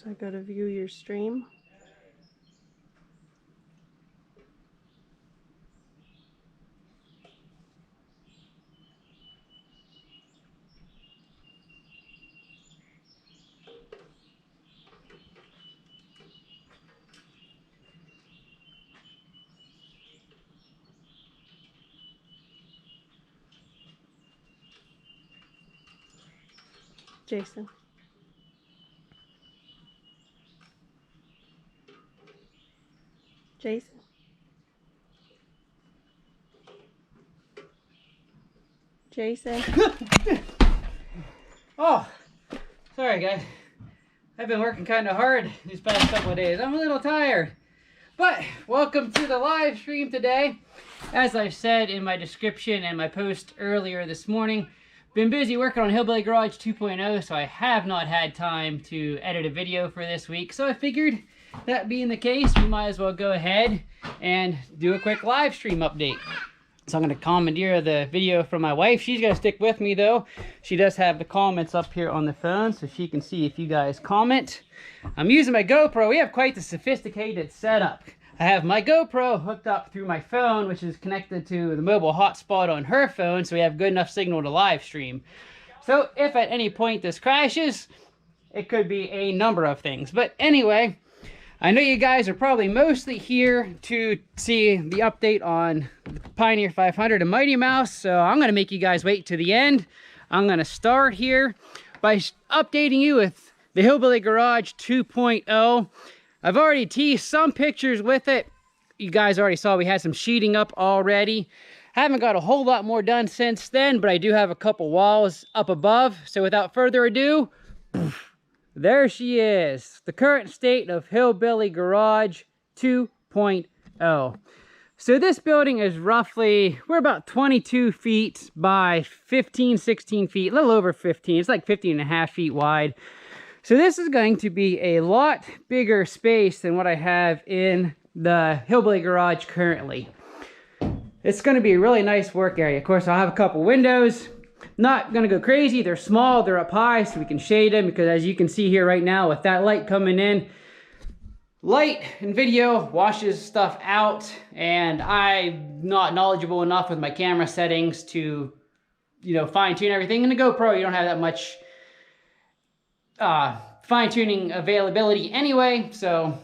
I go to view your stream. Jason. Jason. Jason. Oh, sorry guys. I've been working kind of hard these past couple of days. I'm a little tired. But welcome to the live stream today. As I've said in my description and my post earlier this morning, been busy working on Hillbilly Garage 2.0, so I have not had time to edit a video for this week. So I figured, that being the case, we might as well go ahead and do a quick live stream update. So I'm going to commandeer the video from my wife. She's going to stick with me though. She does have the comments up here on the phone, so she can see if you guys comment. I'm using my GoPro. We have quite the sophisticated setup. I have my GoPro hooked up through my phone, which is connected to the mobile hotspot on her phone, so we have good enough signal to live stream. So if at any point this crashes, it could be a number of things. But anyway, I know you guys are probably mostly here to see the update on the Pioneer 500 and Mighty Mouse, so I'm going to make you guys wait to the end. I'm going to start here by updating you with the Hillbilly Garage 2.0. I've already teased some pictures with it. You guys already saw we had some sheeting up already. Haven't got a whole lot more done since then, but I do have a couple walls up above. So without further ado, there she is. The current state of Hillbilly Garage 2.0. So this building is roughly, we're about 22 feet by 15, 16 feet, a little over 15. It's like 15 and a half feet wide. So this is going to be a lot bigger space than what I have in the Hillbilly Garage currently. It's going to be a really nice work area. Of course, I'll have a couple windows. Not going to go crazy. They're small, they're up high, so we can shade them, because as you can see here right now with that light coming in, light and video washes stuff out, and I'm not knowledgeable enough with my camera settings to, fine tune everything. In the GoPro, you don't have that much fine-tuning availability anyway, so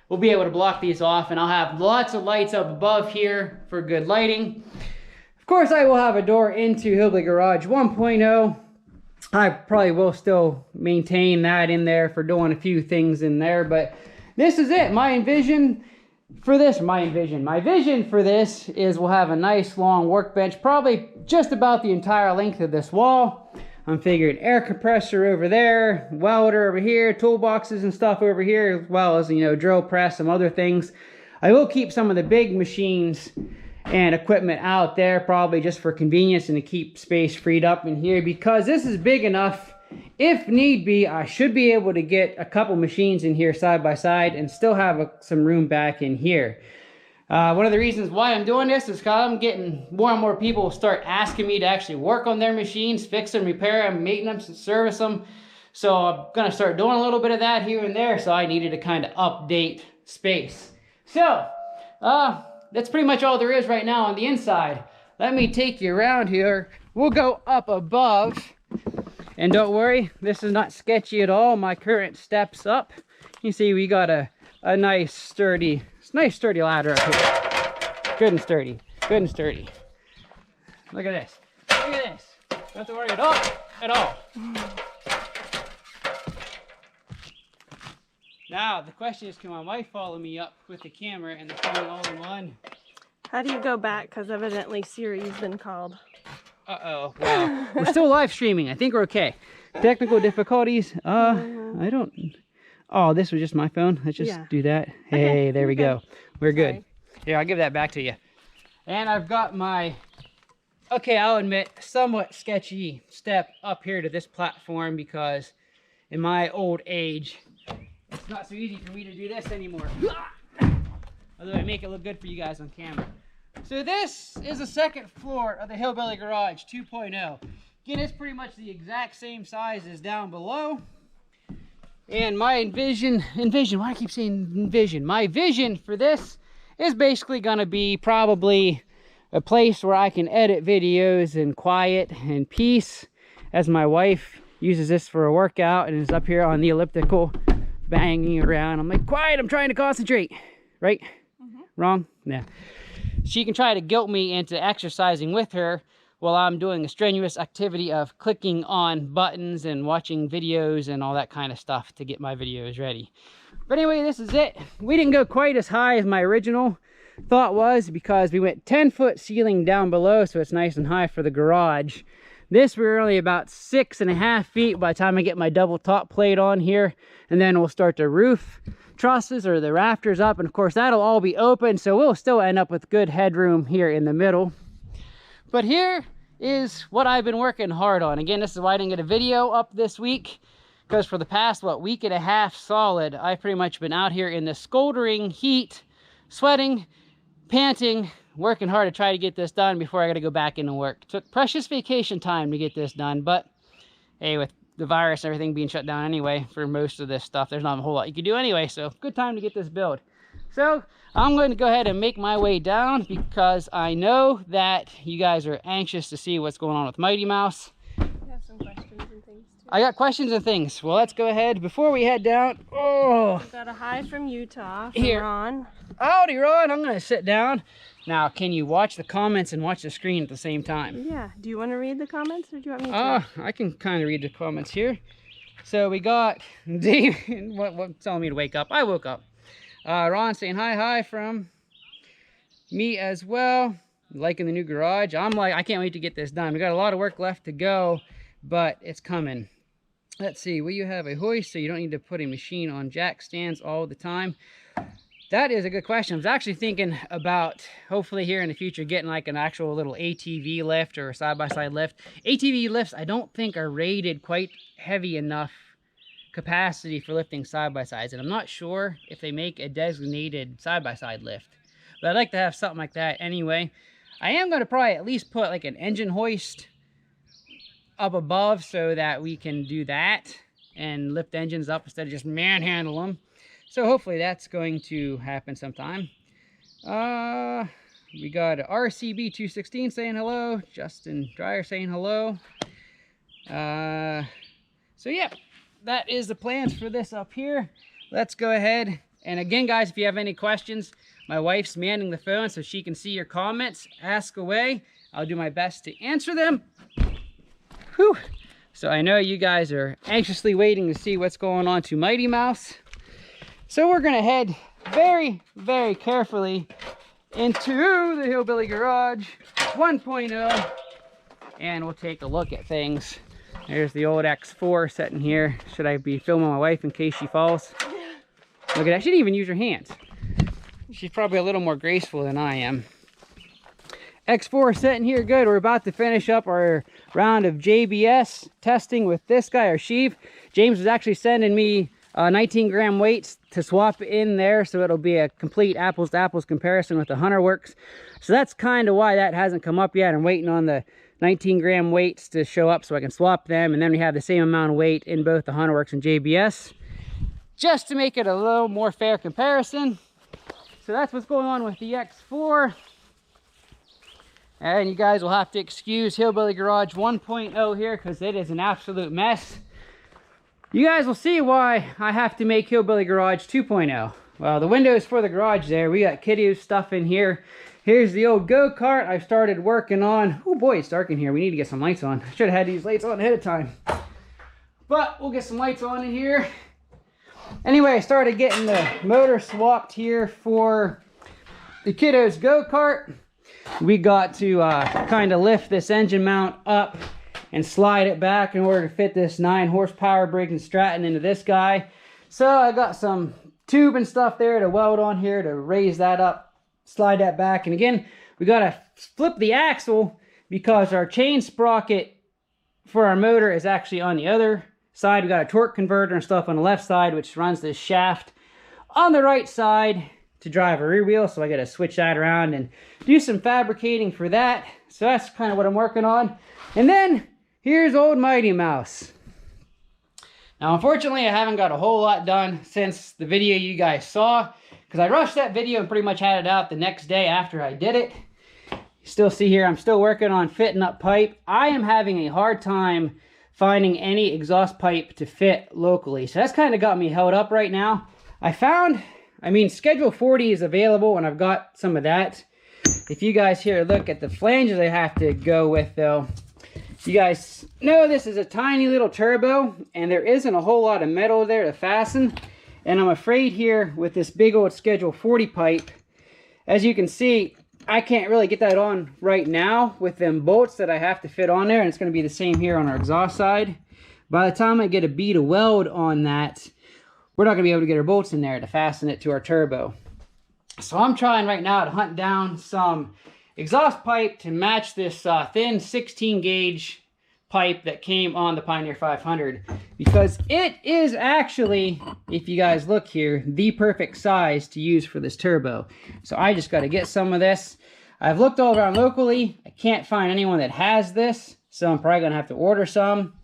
we'll be able to block these off, and I'll have lots of lights up above here for good lighting. Of course, I will have a door into Hillbilly Garage 1.0. I probably will still maintain that in there for doing a few things in there, but this is it. My vision for this is we'll have a nice long workbench, probably just about the entire length of this wall. I'm figuring air compressor over there, welder over here, toolboxes and stuff over here, as well as, drill press, some other things. I will keep some of the big machines and equipment out there, probably just for convenience and to keep space freed up in here, because this is big enough. If need be, I should be able to get a couple machines in here side by side and still have some room back in here. One of the reasons why I'm doing this is because I'm getting more and more people start asking me to actually work on their machines, fix them, repair them, maintenance, and service them. So I'm going to start doing a little bit of that here and there, so I needed to kind of update space. So, that's pretty much all there is right now on the inside. Let me take you around here. We'll go up above. And don't worry, this is not sketchy at all. My current steps up. You see we got a nice sturdy ladder up here. Good and sturdy. Good and sturdy. Look at this. Look at this. Don't have to worry at all. Now, the question is, can my wife follow me up with the camera and the phone all in one? How do you go back? Because evidently Siri's been called. Uh-oh. Well, we're still live streaming. I think we're okay. Technical difficulties. I don't... Oh, this was just my phone. Let's just do that. Hey, okay, there we go. We're good. Sorry. Here, I'll give that back to you. And I've got my, okay, I'll admit, somewhat sketchy step up here to this platform, because in my old age, it's not so easy for me to do this anymore. Although I make it look good for you guys on camera. So this is the second floor of the Hillbilly Garage 2.0. Again, it's pretty much the exact same size as down below. And my envision, why do I keep saying envision? My vision for this is basically gonna be probably a place where I can edit videos in quiet and peace, as my wife uses this for a workout and is up here on the elliptical banging around. I'm like, quiet, I'm trying to concentrate, right? Wrong? Yeah. She can try to guilt me into exercising with her while I'm doing a strenuous activity of clicking on buttons and watching videos and all that kind of stuff to get my videos ready. But anyway, this is it. We didn't go quite as high as my original thought was, because we went 10-foot ceiling down below, so it's nice and high for the garage. This, we're only about 6.5 feet by the time I get my double top plate on here, and then we'll start the roof trusses or the rafters up, and of course that'll all be open, so we'll still end up with good headroom here in the middle. But here is what I've been working hard on. Again, this is why I didn't get a video up this week, because for the past, what, week and a half solid, I've pretty much been out here in the scoldering heat, sweating, panting, working hard to try to get this done before I got to go back into work. Took precious vacation time to get this done, but hey, with the virus and everything being shut down anyway for most of this stuff, there's not a whole lot you can do anyway, so good time to get this build. So I'm going to go ahead and make my way down, because I know that you guys are anxious to see what's going on with Mighty Mouse. I have some questions and things too. I got questions and things. Well, let's go ahead before we head down. Oh, We got a hi from Utah, from Here. Ron. howdy, Ron. I'm going to sit down. Now, can you watch the comments and watch the screen at the same time? Yeah. Do you want to read the comments, or do you want me to? I can kind of read the comments here. So we got David, what telling me to wake up. I woke up. Ron saying hi from me as well. Liking the new garage. I'm like, I can't wait to get this done. We got a lot of work left to go, but it's coming. Let's see, will you have a hoist so you don't need to put a machine on jack stands all the time? That is a good question. I was actually thinking about, hopefully here in the future, getting like an actual little ATV lift or a side-by-side lift. ATV lifts, I don't think are rated quite heavy enough capacity for lifting side-by-sides. And I'm not sure if they make a designated side-by-side lift. But I'd like to have something like that anyway. I am going to probably at least put like an engine hoist up above so that we can do that and lift engines up instead of just manhandle them. So hopefully that's going to happen sometime. We got RCB216 saying hello. Justin Dreyer saying hello. So yeah, that is the plans for this up here. Let's go ahead. And again, guys, if you have any questions, my wife's manning the phone so she can see your comments. Ask away. I'll do my best to answer them. Whew. So I know you guys are anxiously waiting to see what's going on to Mighty Mouse. So we're going to head very, very carefully into the Hillbilly Garage 1.0, and we'll take a look at things. There's the old X4 sitting here. Should I be filming my wife in case she falls? Look at that. She didn't even use her hands. She's probably a little more graceful than I am. X4 sitting here good. We're about to finish up our round of JBS testing with this guy, our sheave. James was actually sending me 19-gram weights to swap in there, so it'll be a complete apples to apples comparison with the HunterWorks. So that's kind of why that hasn't come up yet. I'm waiting on the 19-gram weights to show up so I can swap them, and then we have the same amount of weight in both the HunterWorks and JBS, just to make it a little more fair comparison. So that's what's going on with the X4. And you guys will have to excuse Hillbilly Garage 1.0 here, because it is an absolute mess. You guys will see why I have to make Hillbilly Garage 2.0. Well, the windows for the garage there, we got kiddo stuff in here. Here's the old go-kart I've started working on. Oh boy, it's dark in here. We need to get some lights on. I should have had these lights on ahead of time. But we'll get some lights on in here. Anyway, I started getting the motor swapped here for the kiddo's go-kart. We got to kind of lift this engine mount up and slide it back in order to fit this 9 horsepower Briggs & Stratton into this guy. So I got some tube and stuff there to weld on here to raise that up, slide that back. And again, we got to flip the axle because our chain sprocket for our motor is actually on the other side. We got a torque converter and stuff on the left side, which runs this shaft on the right side to drive a rear wheel. So I got to switch that around and do some fabricating for that. So that's kind of what I'm working on. And then here's old Mighty Mouse. Now, unfortunately, I haven't got a whole lot done since the video you guys saw, because I rushed that video and pretty much had it out the next day after I did it. You still see here, I'm still working on fitting up pipe. I am having a hard time finding any exhaust pipe to fit locally, so that's kind of got me held up right now. Schedule 40 is available, and I've got some of that. If you guys here look at the flanges I have to go with, though, you guys know this is a tiny little turbo, and there isn't a whole lot of metal there to fasten. And I'm afraid here with this big old Schedule 40 pipe, as you can see, I can't really get that on right now with them bolts that I have to fit on there, and it's going to be the same here on our exhaust side. By the time I get a bead of weld on that, we're not going to be able to get our bolts in there to fasten it to our turbo. So I'm trying right now to hunt down some exhaust pipe to match this thin 16 gauge pipe that came on the Pioneer 500, because it is actually, if you guys look here, the perfect size to use for this turbo. So I just got to get some of this. I've looked all around locally. I can't find anyone that has this, so I'm probably going to have to order some.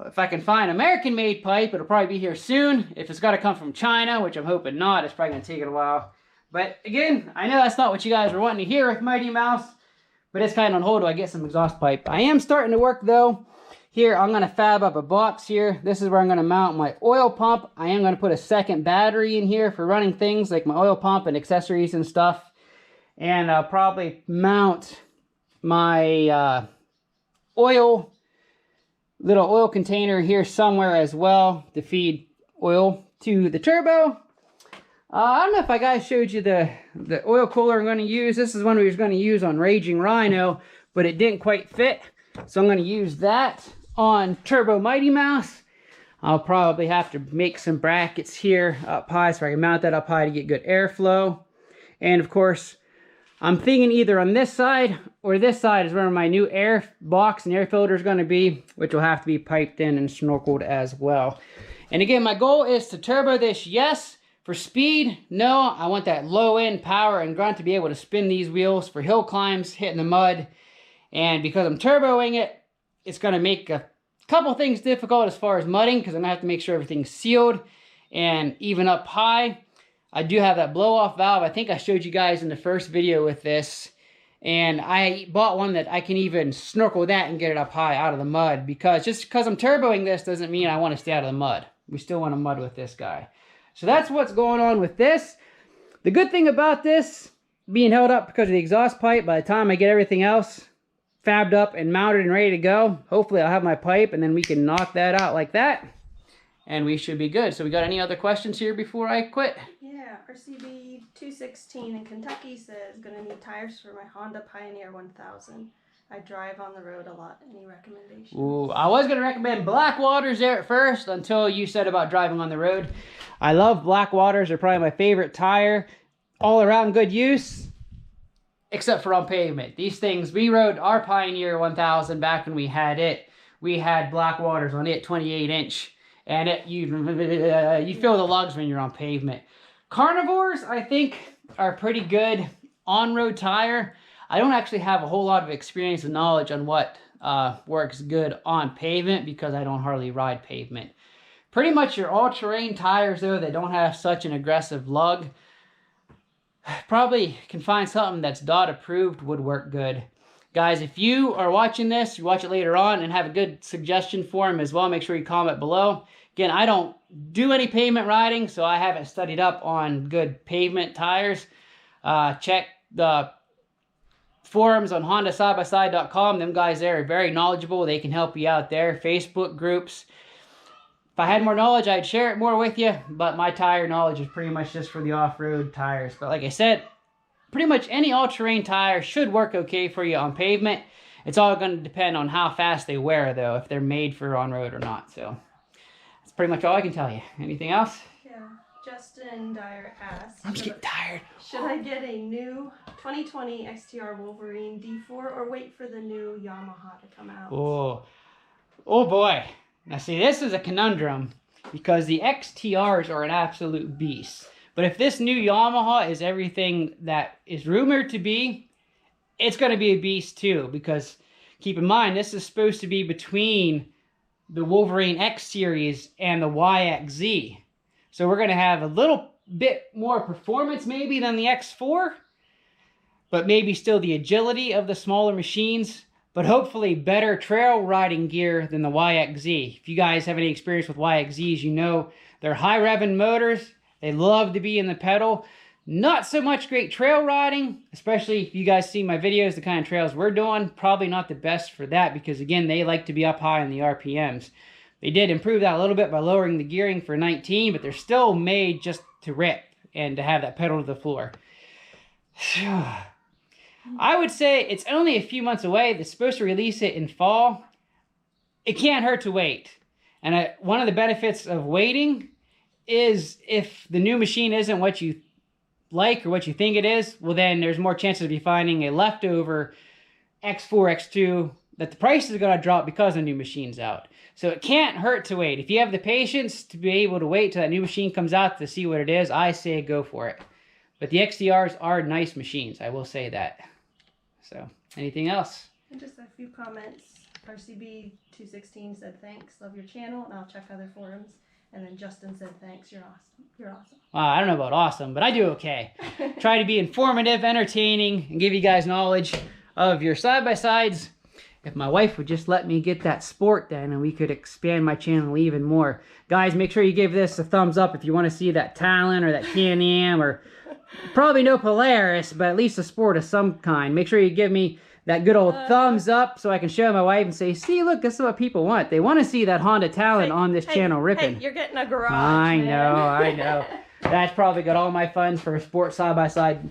If I can find American-made pipe, it'll probably be here soon. If it's got to come from China, which I'm hoping not, it's probably going to take it a while. But again, I know that's not what you guys were wanting to hear with Mighty Mouse, but it's kind of on hold till I get some exhaust pipe. I am starting to work, though. Here, I'm going to fab up a box here. This is where I'm going to mount my oil pump. I am going to put a second battery in here for running things like my oil pump and accessories and stuff. And I'll probably mount my little oil container here somewhere as well to feed oil to the turbo. I don't know if I guys showed you the oil cooler I'm going to use. This is one we was going to use on Raging Rhino, but it didn't quite fit. So I'm going to use that on Turbo Mighty Mouse. I'll probably have to make some brackets here up high so I can mount that up high to get good airflow. And of course, I'm thinking either on this side or this side is where my new air box and air filter is going to be, which will have to be piped in and snorkeled as well. And again, my goal is to turbo this, yes. For speed, no. I want that low end power and grunt to be able to spin these wheels for hill climbs, hitting the mud. And because I'm turboing it, it's going to make a couple things difficult as far as mudding, because I'm going to have to make sure everything's sealed and even up high. I do have that blow-off valve. I think I showed you guys in the first video with this. And I bought one that I can even snorkel that and get it up high out of the mud. Because just because I'm turboing this doesn't mean I want to stay out of the mud. We still want to mud with this guy. So that's what's going on with this. The good thing about this being held up because of the exhaust pipe, by the time I get everything else fabbed up and mounted and ready to go, hopefully I'll have my pipe and then we can knock that out like that. And we should be good. So we got any other questions here before I quit? Yeah, RCB 216 in Kentucky says, gonna need tires for my Honda Pioneer 1000. I drive on the road a lot. Any recommendations? Ooh, I was going to recommend Blackwaters there at first until you said about driving on the road. I love Blackwaters. They're probably my favorite tire. All around good use, except for on pavement. These things, we rode our Pioneer 1000 back when we had it. We had Blackwaters on it, 28-inch. And you feel the lugs when you're on pavement. Carnivores, I think, are pretty good on-road tire. I don't actually have a whole lot of experience and knowledge on what works good on pavement because I don't hardly ride pavement. Pretty much your all-terrain tires, though, that don't have such an aggressive lug, probably can find something that's DOT approved would work good. Guys, if you are watching this, you watch it later on and have a good suggestion for them as well, make sure you comment below. Again, I don't do any pavement riding, so I haven't studied up on good pavement tires. Check the forums on HondaSideBySide.com. Them guys there are very knowledgeable. They can help you out there. Facebook groups. If I had more knowledge, I'd share it more with you, but my tire knowledge is pretty much just for the off-road tires. But like I said, pretty much any all-terrain tire should work okay for you on pavement. It's all going to depend on how fast they wear, though, if they're made for on-road or not. So that's pretty much all I can tell you. Anything else? Yeah. Justin Dyer asks, I'm just getting tired. should I get a new 2020 XTR Wolverine D4 or wait for the new Yamaha to come out? Oh boy. Now see, this is a conundrum because the XTRs are an absolute beast. But if this new Yamaha is everything that is rumored to be, it's going to be a beast too. Because keep in mind, this is supposed to be between the Wolverine X series and the YXZ. So we're going to have a little bit more performance maybe than the X4, but maybe still the agility of the smaller machines, but hopefully better trail riding gear than the YXZ. If you guys have any experience with YXZs, you know they're high revving motors. They love to be in the pedal. Not so much great trail riding, especially if you guys see my videos, the kind of trails we're doing. Probably not the best for that because, again, they like to be up high in the RPMs. They did improve that a little bit by lowering the gearing for 19, but they're still made just to rip and to have that pedal to the floor. I would say it's only a few months away. They're supposed to release it in fall. It can't hurt to wait. And one of the benefits of waiting is if the new machine isn't what you like or what you think it is, well then there's more chances of you finding a leftover X4, X2 that the price is going to drop because the new machine's out. So it can't hurt to wait. If you have the patience to be able to wait till that new machine comes out to see what it is, I say go for it. But the XDRs are nice machines, I will say that. So, anything else? And just a few comments. RCB216 said thanks, love your channel, and I'll check other forums. And then Justin said thanks, you're awesome. You're awesome. I don't know about awesome, but I do okay. Try to be informative, entertaining, and give you guys knowledge of your side-by-sides. If my wife would just let me get that sport then, and we could expand my channel even more. Guys, make sure you give this a thumbs up if you want to see that Talon or that Can-Am, or probably no Polaris, but at least a sport of some kind. Make sure you give me that good old thumbs up so I can show my wife and say, see, look, this is what people want. They want to see that Honda Talon on this channel ripping. Hey, you're getting a garage, I man. I know. That's probably got all my funds for a sport side-by-side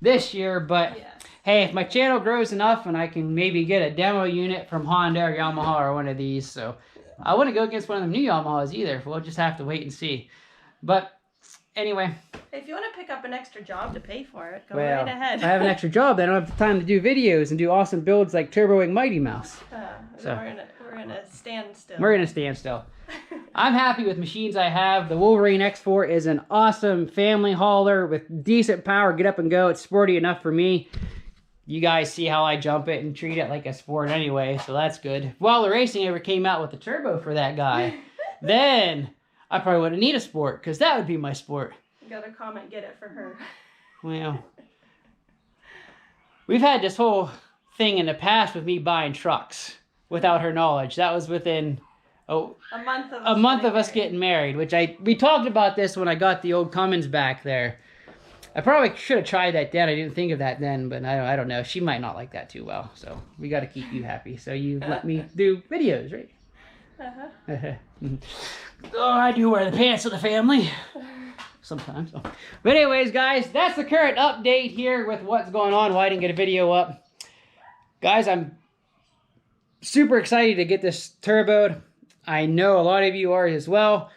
this year, but Yeah. hey, if my channel grows enough and I can maybe get a demo unit from Honda or Yamaha or one of these, so I wouldn't go against one of them new Yamahas either. We'll just have to wait and see. But anyway. If you want to pick up an extra job to pay for it, go Well, right ahead. I have an extra job. Then I don't have the time to do videos and do awesome builds like Turbo and Mighty Mouse. So we're in a standstill. We're in a standstill. I'm happy with machines I have. The Wolverine X4 is an awesome family hauler with decent power, get up and go. It's sporty enough for me. You guys see how I jump it and treat it like a sport anyway, so that's good. If Wilder Racing ever came out with a turbo for that guy, then I probably wouldn't need a sport, because that would be my sport. You got a comment, get it for her. Well, we've had this whole thing in the past with me buying trucks without her knowledge. That was within a month of us getting married, which we talked about this when I got the old Cummins back there. I probably should have tried that then. I didn't think of that then, but I don't know. She might not like that too well, so we got to keep you happy. So you let me do videos, right? Uh-huh. Oh, I do wear the pants of the family. Sometimes. But anyways, guys, that's the current update here with what's going on. Why I didn't get a video up. Guys, I'm super excited to get this turboed. I know a lot of you are as well.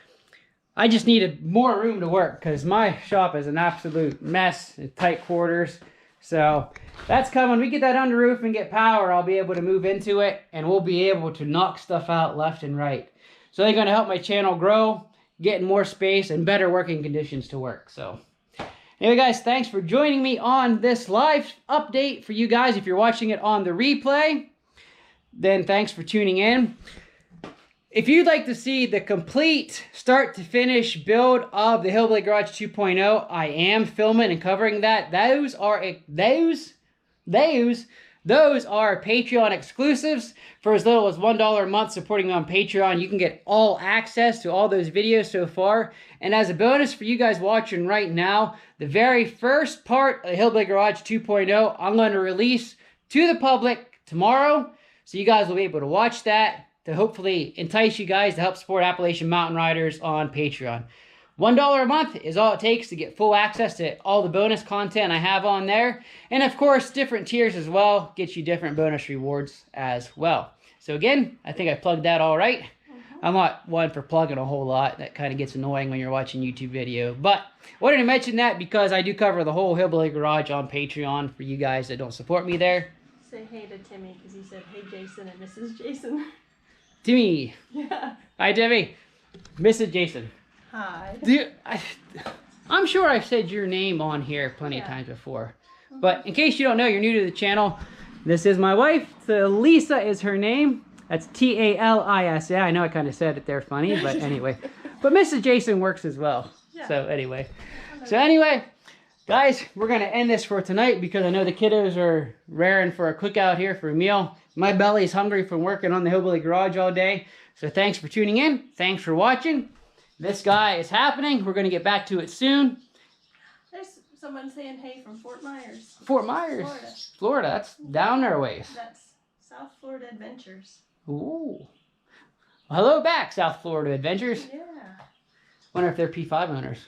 I just needed more room to work because my shop is an absolute mess in tight quarters. So that's coming. We get that under roof and get power, I'll be able to move into it and we'll be able to knock stuff out left and right. So they're going to help my channel grow, getting more space and better working conditions to work. So anyway, guys, thanks for joining me on this live update for you guys. If you're watching it on the replay, then thanks for tuning in. If you'd like to see the complete start to finish build of the Hillbilly Garage 2.0, I am filming and covering that. Those are Patreon exclusives. For as little as $1 a month supporting on Patreon, you can get all access to all those videos so far. And as a bonus for you guys watching right now, the very first part of the Hillbilly Garage 2.0, I'm going to release to the public tomorrow. So you guys will be able to watch that, to hopefully entice you guys to help support Appalachian Mountain Riders on Patreon. $1 a month is all it takes to get full access to all the bonus content I have on there. And of course, different tiers as well get you different bonus rewards as well. So again, I think I plugged that all right. I'm not one for plugging a whole lot. That kind of gets annoying when you're watching YouTube video. But I wanted to mention that because I do cover the whole Hillbilly Garage on Patreon for you guys that don't support me there. Say hey to Timmy because he said, hey Jason and Mrs. Jason. Timmy. Yeah. Hi, Timmy. Mrs. Jason. Hi. I'm sure I've said your name on here plenty of times before. But in case you don't know, you're new to the channel, this is my wife. So Lisa is her name. That's Talisa. I know I kind of said it there funny, but anyway. But Mrs. Jason works as well. Yeah. So anyway. Guys, we're going to end this for tonight because I know the kiddos are raring for a cookout here for a meal. My belly's hungry from working on the Hillbilly Garage all day. So thanks for tuning in. Thanks for watching. This guy is happening. We're going to get back to it soon. There's someone saying hey from Fort Myers. Fort Myers, Florida. That's down their ways. That's South Florida Adventures. Ooh. Well, hello back, South Florida Adventures. Yeah. Wonder if they're P5 owners.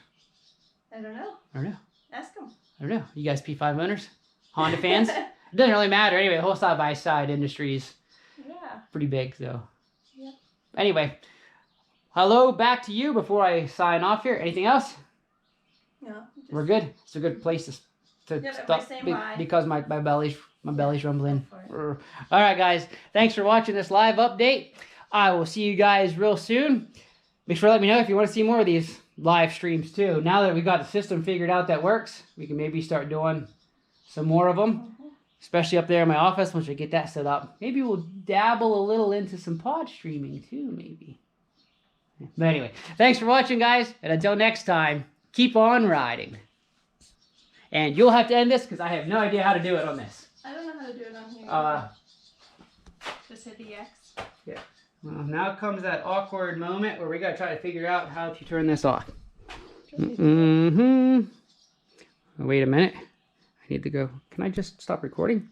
I don't know. I don't know. Ask them. I don't know. You guys P5 owners? Honda fans? It doesn't really matter. Anyway, the whole side-by-side industry's pretty big, so. Yep. Anyway, hello back to you before I sign off here. Anything else? No. We're good. It's a good place to stop because my belly's rumbling. All right, guys. Thanks for watching this live update. I will see you guys real soon. Make sure to let me know if you want to see more of these live streams too. Now that we've got the system figured out that works, we can maybe start doing some more of them, especially up there in my office once I get that set up. Maybe we'll dabble a little into some pod streaming too, maybe. But anyway, thanks for watching, guys, and until next time, keep on riding. And you'll have to end this because I have no idea how to do it on this. I don't know how to do it on here. Just hit the X. Yeah. Well, now comes that awkward moment where we got to try to figure out how to turn this off. Wait a minute. I need to go. Can I just stop recording?